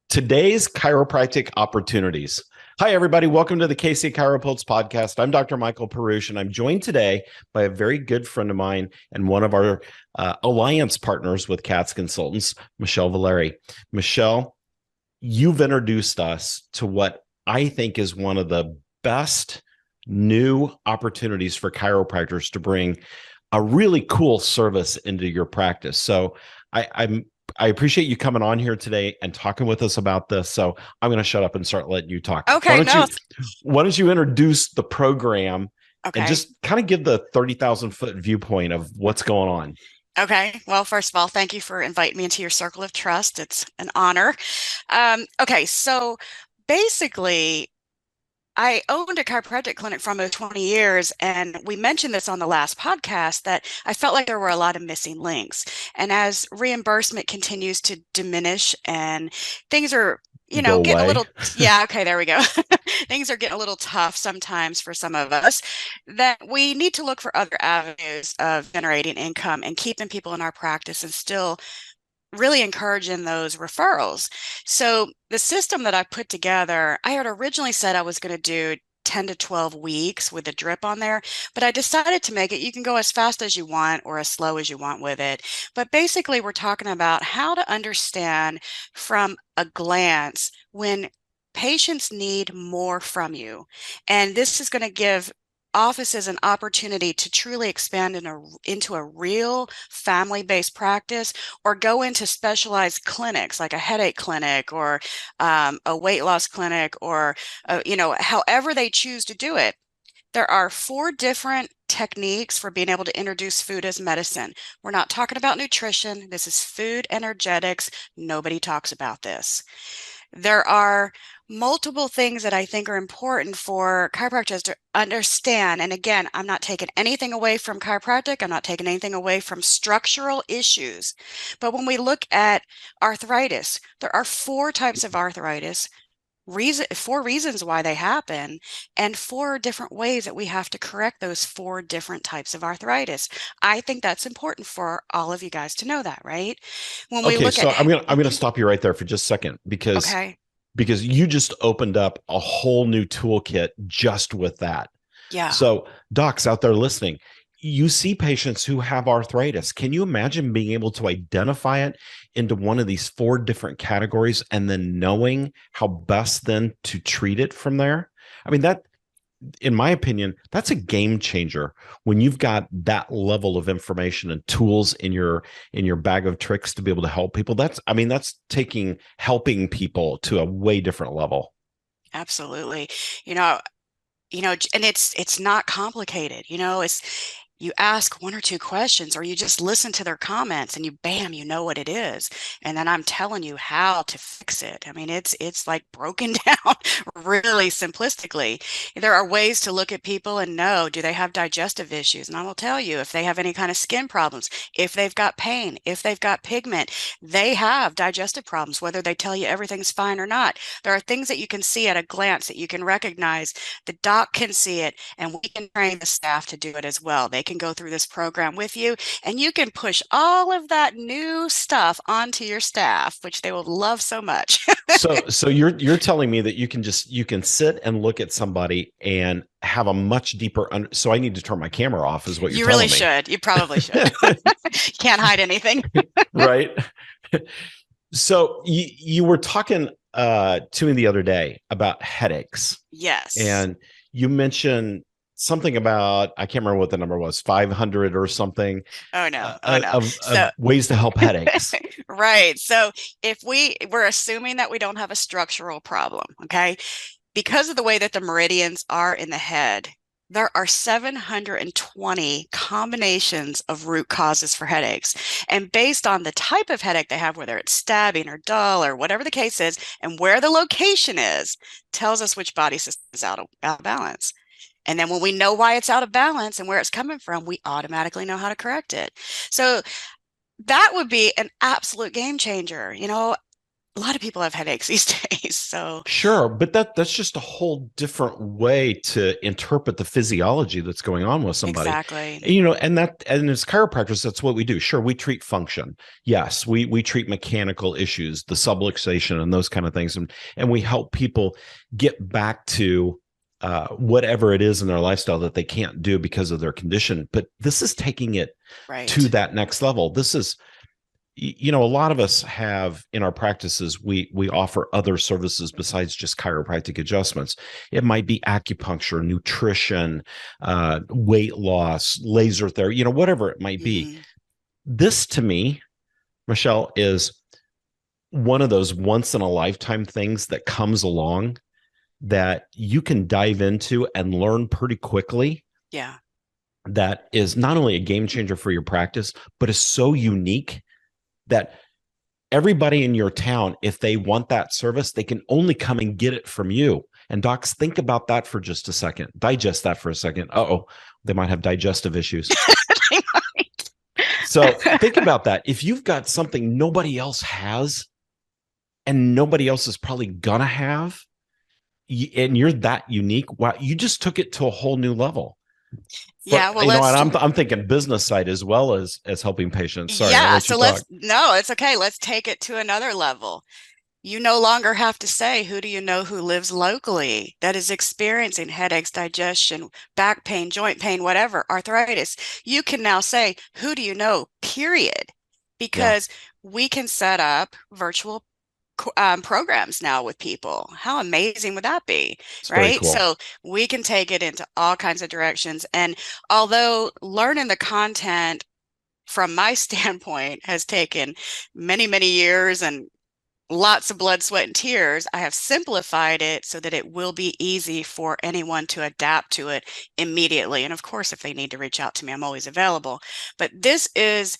Today's chiropractic opportunities. Hi, everybody. Welcome to the KC CHIROpulse podcast. I'm Dr. Michael Perusich, and I'm joined today by a very good friend of mine and one of our alliance partners with CATS Consultants, Michelle Valeri. Michelle, you've introduced us to what I think is one of the best new opportunities for chiropractors to bring a really cool service into your practice. So I appreciate you coming on here today and talking with us about this. So I'm going to shut up and start letting you talk. Okay, no. Why don't you introduce the program and Okay. just kind of give the 30,000 foot viewpoint of what's going on? Okay. Well, first of all, thank you for inviting me into your circle of trust. It's an honor. Okay, so basically, I owned a chiropractic clinic for almost 20 years, and we mentioned this on the last podcast that I felt like there were a lot of missing links. And as reimbursement continues to diminish and things are, Go getting a away. little, yeah, okay, there we go. Things are getting a little tough sometimes for some of us, that we need to look for other avenues of generating income and keeping people in our practice and still really encouraging those referrals. So the system that I put together, I had originally said I was going to do 10 to 12 weeks with a drip on there, but I decided to make it, you can go as fast as you want or as slow as you want with it. But basically, we're talking about how to understand from a glance when patients need more from you. And this is going to give offices an opportunity to truly expand into a real family-based practice or go into specialized clinics like a headache clinic or a weight loss clinic or, however they choose to do it. There are 4 different techniques for being able to introduce food as medicine. We're not talking about nutrition. This is food energetics. Nobody talks about this. There are multiple things that I think are important for chiropractors to understand. And again, I'm not taking anything away from chiropractic. I'm not taking anything away from structural issues. But when we look at arthritis, there are 4 types of arthritis, 4 reasons why they happen, and 4 different ways that we have to correct those 4 different types of arthritis. I think that's important for all of you guys to know that, right? When we Okay, look at, so I'm gonna Mhm. stop you right there for just a second Okay. because you just opened up a whole new toolkit just with that. Yeah. So, docs out there listening, you see patients who have arthritis. Can you imagine being able to identify it into one of these 4 different categories and then knowing how best then to treat it from there? I mean, that, in my opinion, that's a game changer when you've got that level of information and tools in your bag of tricks to be able to help people. That's taking helping people to a way different level. Absolutely. You know, and it's not complicated. It's you ask 1 or 2 questions or you just listen to their comments and you bam, you know what it is. And then I'm telling you how to fix it. I mean, it's like broken down really simplistically. There are ways to look at people and know, do they have digestive issues? And I will tell you if they have any kind of skin problems, if they've got pain, if they've got pigment, they have digestive problems, whether they tell you everything's fine or not. There are things that you can see at a glance that you can recognize. The doc can see it, and we can train the staff to do it as well. They can go through this program with you, and you can push all of that new stuff onto your staff, which they will love so much. So you're telling me that you can sit and look at somebody and have a much deeper so I need to turn my camera off is what you're You really telling me. should. You probably should. You can't hide anything. Right? So you were talking to me the other day about headaches, Yes. and you mentioned something about, I can't remember what the number was, 500 or something, Oh no. Oh no. of So ways to help headaches. right. So if we're assuming that we don't have a structural problem, okay? Because of the way that the meridians are in the head, there are 720 combinations of root causes for headaches. And based on the type of headache they have, whether it's stabbing or dull or whatever the case is, and where the location is, tells us which body system is out of balance. And then when we know why it's out of balance and where it's coming from, we automatically know how to correct it. So that would be an absolute game changer. a lot of people have headaches these days. So Sure, but that's just a whole different way to interpret the physiology that's going on with somebody. exactly. And as chiropractors, that's what we do. Sure, we treat function. Yes, we treat mechanical issues, the subluxation and those kind of things, and we help people get back to whatever it is in their lifestyle that they can't do because of their condition. But this is taking it to Right. that next level. This is, a lot of us have in our practices, we offer other services besides just chiropractic adjustments. It might be acupuncture, nutrition, weight loss, laser therapy, whatever it might be. Mm, This to me, Michelle, is one of those once in a lifetime things that comes along that you can dive into and learn pretty quickly, yeah. that is not only a game changer for your practice, but is so unique that everybody in your town, if they want that service, they can only come and get it from you. And docs, think about that for just a second. Digest that for a second. Uh-oh, they might have digestive issues. They might. So think about that. If you've got something nobody else has and nobody else is probably gonna have, and you're that unique, wow, you just took it to a whole new level. Yeah, well, And let's I'm thinking business side as well as helping patients. Sorry, I'll yeah, let you so talk. no, it's okay. Let's take it to another level. You no longer have to say, who do you know who lives locally that is experiencing headaches, digestion, back pain, joint pain, whatever, arthritis. You can now say, who do you know, period, Yeah, because we can set up virtual programs now with people. How amazing would that be, it's very right? cool. So we can take it into all kinds of directions. And although learning the content from my standpoint has taken many, many years and lots of blood, sweat, and tears, I have simplified it so that it will be easy for anyone to adapt to it immediately. And of course, if they need to reach out to me, I'm always available. But this is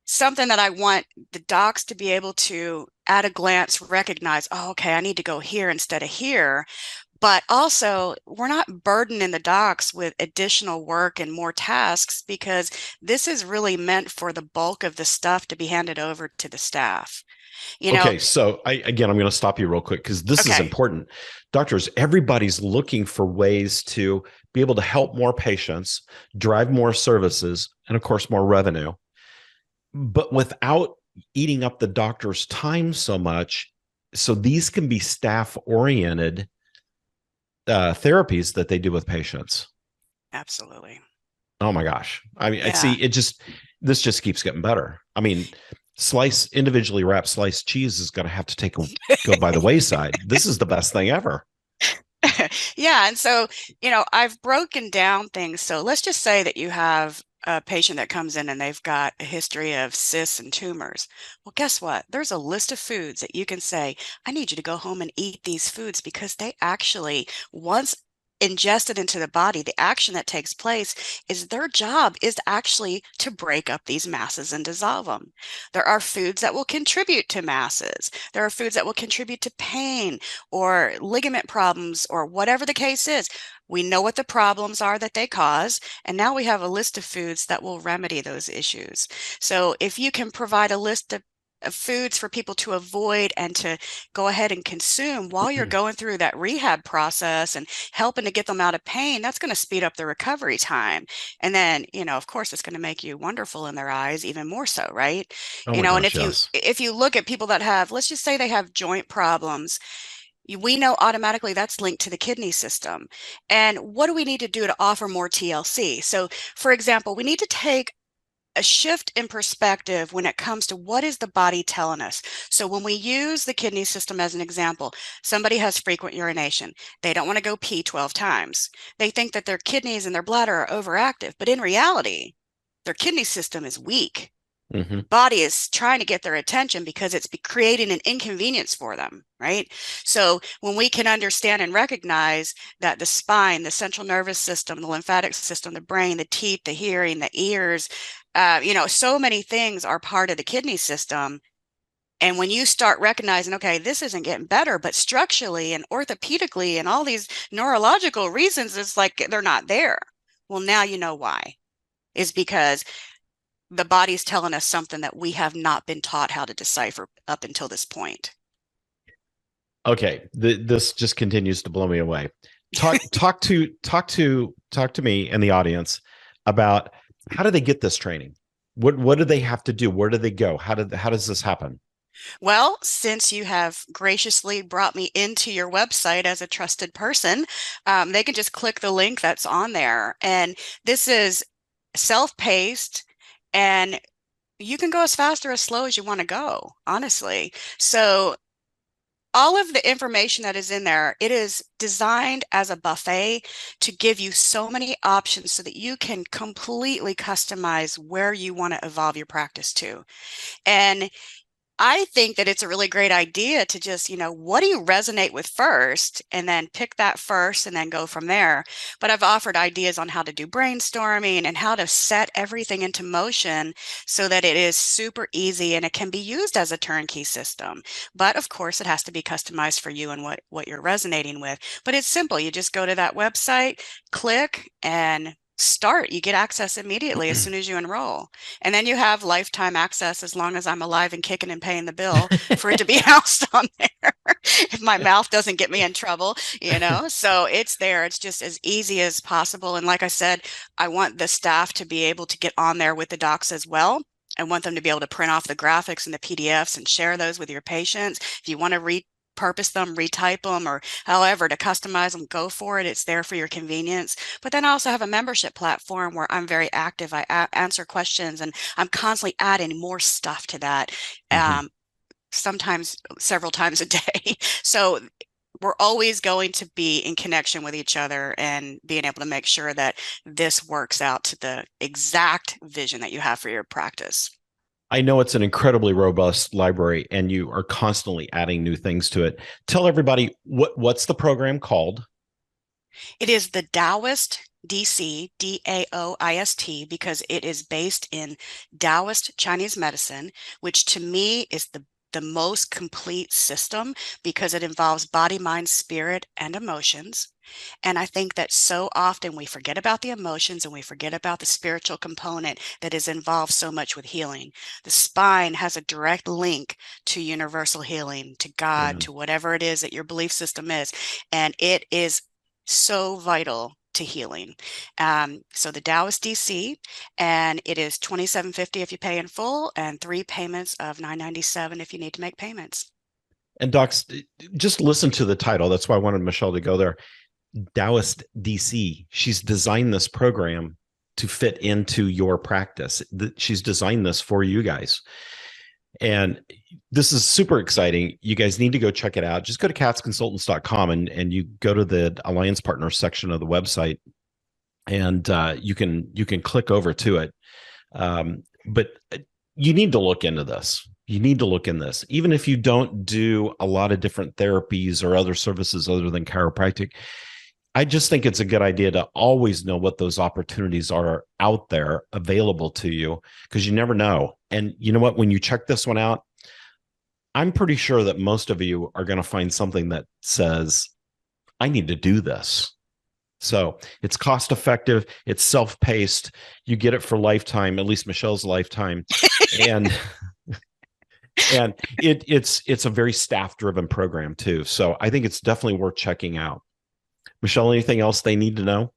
something that I want the docs to be able to, at a glance, recognize, oh, okay, I need to go here instead of here. But also, we're not burdening the docs with additional work and more tasks, because this is really meant for the bulk of the stuff to be handed over to the staff. You know, Okay, so I'm going to stop you real quick because this is okay. important. Doctors, everybody's looking for ways to be able to help more patients, drive more services, and of course, more revenue, but without eating up the doctor's time so much. So these can be staff oriented therapies that they do with patients. Absolutely. Oh my gosh. I mean, I Yeah. see this just keeps getting better. I mean, individually wrapped sliced cheese is going to have to go by the wayside. This is the best thing ever. Yeah. And so, I've broken down things. So let's just say that you have a patient that comes in and they've got a history of cysts and tumors. Well, guess what? There's a list of foods that you can say, I need you to go home and eat these foods, because they actually, once ingested into the body, the action that takes place is their job is actually to break up these masses and dissolve them. There are foods that will contribute to masses. There are foods that will contribute to pain or ligament problems or whatever the case is. We know what the problems are that they cause, and now we have a list of foods that will remedy those issues. So if you can provide a list of foods for people to avoid and to go ahead and consume while you're going through that rehab process and helping to get them out of pain, that's going to speed up the recovery time. And then, of course, it's going to make you wonderful in their eyes, even more so, right? Oh my And gosh, if yes. you look at people that have, let's just say they have joint problems, we know automatically that's linked to the kidney system. And what do we need to do to offer more TLC? So, for example, we need to take a shift in perspective when it comes to what is the body telling us. So when we use the kidney system as an example, somebody has frequent urination. They don't want to go pee 12 times. They think that their kidneys and their bladder are overactive, but in reality, their kidney system is weak. Mm-hmm. Body is trying to get their attention because it's creating an inconvenience for them, right? So when we can understand and recognize that the spine, the central nervous system, the lymphatic system, the brain, the teeth, the hearing, the ears, so many things are part of the kidney system. And when you start recognizing, okay, this isn't getting better, but structurally and orthopedically and all these neurological reasons, it's like they're not there. Well, now you know why. Is because the body's telling us something that we have not been taught how to decipher up until this point. Okay, this just continues to blow me away. Talk to me and the audience about how do they get this training? What do they have to do? Where do they go? How does this happen? Well, since you have graciously brought me into your website as a trusted person, they can just click the link that's on there. And this is self-paced, and you can go as fast or as slow as you want to go, honestly. So all of the information that is in there, it is designed as a buffet to give you so many options so that you can completely customize where you want to evolve your practice to. And I think that it's a really great idea to just, what do you resonate with first, and then pick that first and then go from there. But I've offered ideas on how to do brainstorming and how to set everything into motion so that it is super easy and it can be used as a turnkey system. But of course, it has to be customized for you and what you're resonating with. But it's simple. You just go to that website, click, and start. You get access immediately as soon as you enroll. And then you have lifetime access as long as I'm alive and kicking and paying the bill for it to be housed on there. If my mouth doesn't get me in trouble, so it's there. It's just as easy as possible. And like I said, I want the staff to be able to get on there with the docs as well. I want them to be able to print off the graphics and the PDFs and share those with your patients. If you want to repurpose them, retype them, or however to customize them, go for it. It's there for your convenience. But then I also have a membership platform where I'm very active. I answer questions, and I'm constantly adding more stuff to that, sometimes several times a day. So we're always going to be in connection with each other and being able to make sure that this works out to the exact vision that you have for your practice. I know it's an incredibly robust library, and you are constantly adding new things to it. Tell everybody what's the program called? It is the Daoist DC, Daoist, because it is based in Daoist Chinese medicine, which to me is the most complete system because it involves body, mind, spirit, and emotions. And I think that so often we forget about the emotions and we forget about the spiritual component that is involved so much with healing. The spine has a direct link to universal healing, to God, to whatever it is that your belief system is. And it is so vital to healing. So the Daoist DC, and it is $27.50 if you pay in full, and 3 payments of $9.97 if you need to make payments. And docs, just listen to the title. That's why I wanted Michelle to go there. Daoist DC. She's designed this program to fit into your practice. She's designed this for you guys. And this is super exciting. You guys need to go check it out. Just go to katzconsultants.com and you go to the Alliance Partners section of the website, and you can click over to it. But you need to look into this. You need to look in this. Even if you don't do a lot of different therapies or other services other than chiropractic, I just think it's a good idea to always know what those opportunities are out there available to you, because you never know. And you know what? When you check this one out, I'm pretty sure that most of you are going to find something that says, I need to do this. So it's cost effective. It's self-paced. You get it for lifetime, at least Michelle's lifetime. And it's a very staff-driven program too. So I think it's definitely worth checking out. Michelle, anything else they need to know?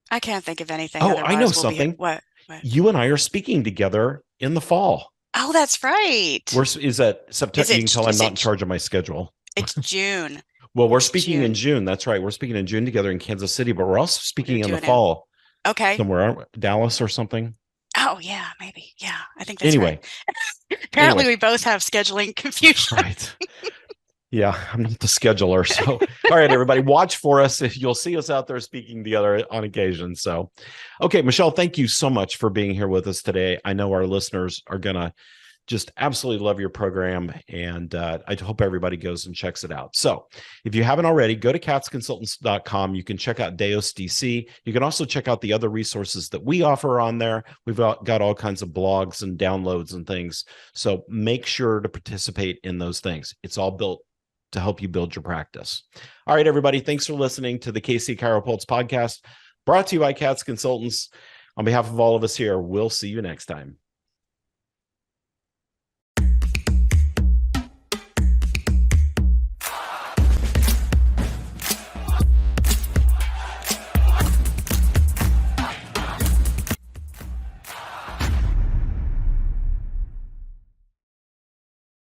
I can't think of anything. Oh, I know something. What? You and I are speaking together in the fall. Oh, that's right. Is that September? You can tell I'm not in charge of my schedule. It's June. Well, we're speaking in June. That's right. We're speaking in June together in Kansas City, but we're also speaking in the fall. Okay. Somewhere, Dallas or something. Oh, yeah, maybe. Yeah, I think that's right. Apparently, we both have scheduling confusion. Right. Yeah, I'm not the scheduler. So, all right, everybody, watch for us. You'll see us out there speaking together on occasion. So, okay, Michelle, thank you so much for being here with us today. I know our listeners are going to just absolutely love your program, and I hope everybody goes and checks it out. So if you haven't already, go to katzconsultants.com. You can check out Daoist DC. You can also check out the other resources that we offer on there. We've got all kinds of blogs and downloads and things. So make sure to participate in those things. It's all built to help you build your practice. All right, everybody, thanks for listening to the KC CHIROpulse podcast, brought to you by Katz Consultants. On behalf of all of us here, we'll see you next time.